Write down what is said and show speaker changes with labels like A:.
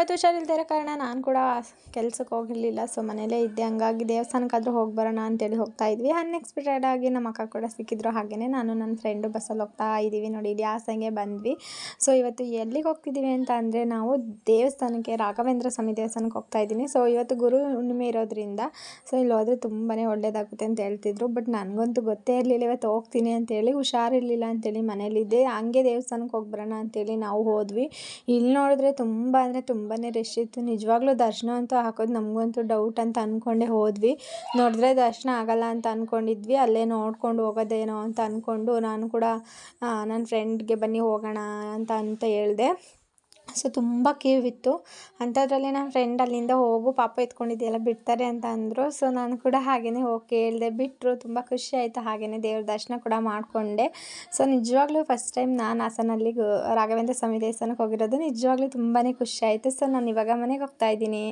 A: ಇವತ್ತು ಹುಷಾರಿಲ್ದೇ ಇರೋ ಕಾರಣ ನಾನು ಕೂಡ ಕೆಲ್ಸಕ್ಕೆ ಹೋಗಿರಲಿಲ್ಲ. ಸೊ ಮನೇಲೇ ಇದ್ದೆ. ಹಂಗಾಗಿ ದೇವಸ್ಥಾನಕ್ಕಾದರೂ ಹೋಗಿ ಬರೋಣ ಅಂತೇಳಿ ಹೋಗ್ತಾ ಇದ್ವಿ. ಅನ್ಎಕ್ಸ್ಪೆಕ್ಟೆಡ್ ಆಗಿ ನಮ್ಮ ಅಕ್ಕ ಕೂಡ ಸಿಕ್ಕಿದ್ರು. ಹಾಗೆಯೇ ನಾನು ನನ್ನ ಫ್ರೆಂಡು ಬಸ್ಸಲ್ಲಿ ಹೋಗ್ತಾ ಇದ್ದೀವಿ. ನೋಡಿ ಇಲ್ಲಿ ಹಾಸನ್ಗೆ ಬಂದ್ವಿ. ಸೊ ಇವತ್ತು ಎಲ್ಲಿಗೆ ಹೋಗ್ತಿದ್ದೀವಿ ಅಂತ ಅಂದರೆ ನಾವು ದೇವಸ್ಥಾನಕ್ಕೆ, ರಾಘವೇಂದ್ರ ಸ್ವಾಮಿ ದೇವಸ್ಥಾನಕ್ಕೆ ಹೋಗ್ತಾ ಇದ್ದೀನಿ. ಸೊ ಇವತ್ತು ಗುರು ಹುಣ್ಣಿಮೆ ಇರೋದ್ರಿಂದ ಸೊ ಇಲ್ಲಿ ಹೋದರೆ ತುಂಬಾ ಒಳ್ಳೆಯದಾಗುತ್ತೆ ಅಂತ ಹೇಳ್ತಿದ್ರು. ಬಟ್ ನನಗಂತೂ ಗೊತ್ತೇ ಇರಲಿಲ್ಲ ಇವತ್ತು ಹೋಗ್ತೀನಿ ಅಂತೇಳಿ. ಹುಷಾರಿರಲಿಲ್ಲ ಅಂತೇಳಿ ಮನೇಲಿದ್ದೆ. ಹಂಗೆ ದೇವಸ್ಥಾನಕ್ಕೆ ಹೋಗಿ ಬರೋಣ ಅಂತೇಳಿ ನಾವು ಹೋದ್ವಿ. ಇಲ್ಲಿ ನೋಡಿದ್ರೆ ತುಂಬ ಅಂದರೆ ತುಂಬಾ ರಶ್ ಇತ್ತು. ನಿಜವಾಗ್ಲೂ ದರ್ಶನ ಅಂತೂ ಹಾಕೋದು ನಮಗಂತೂ ಡೌಟ್ ಅಂತ ಅಂದ್ಕೊಂಡೇ ಹೋದ್ವಿ. ನೋಡಿದ್ರೆ ದರ್ಶನ ಆಗಲ್ಲ ಅಂತ ಅಂದ್ಕೊಂಡಿದ್ವಿ. ಅಲ್ಲೇ ನೋಡ್ಕೊಂಡು ಹೋಗೋದೇನೋ ಅಂತ ಅಂದ್ಕೊಂಡು ನಾನು ಕೂಡ ನನ್ನ ಫ್ರೆಂಡ್ಗೆ ಬನ್ನಿ ಹೋಗೋಣ ಅಂತ ಹೇಳಿದೆ. ಸೊ ತುಂಬ ಕ್ಯೂ ಇತ್ತು. ಅಂಥದ್ರಲ್ಲಿ ನನ್ನ ಫ್ರೆಂಡ್ ಅಲ್ಲಿಂದ ಹೋಗು ಪಾಪ ಎತ್ಕೊಂಡಿದ್ದೆಲ್ಲ ಬಿಡ್ತಾರೆ ಅಂತ ಅಂದರು. ಸೊ ನಾನು ಕೂಡ ಹಾಗೆಯೇ ಹೋಗಿ ಕೇಳಿದೆ, ಬಿಟ್ಟರು. ತುಂಬ ಖುಷಿ ಆಯಿತು. ಹಾಗೆಯೇ ದೇವ್ರ ದರ್ಶನ ಕೂಡ ಮಾಡಿಕೊಂಡೆ. ಸೊ ನಿಜವಾಗ್ಲೂ ಫಸ್ಟ್ ಟೈಮ್ ನಾನು ಹಾಸನಲ್ಲಿ ರಾಘವೇಂದ್ರ ಸ್ವಾಮಿ ದೇವಸ್ಥಾನಕ್ಕೆ ಹೋಗಿರೋದು. ನಿಜವಾಗ್ಲೂ ತುಂಬಾ ಖುಷಿ ಆಯಿತು. ಸೊ ನಾನು ಇವಾಗ ಮನೆಗೆ ಹೋಗ್ತಾ ಇದ್ದೀನಿ.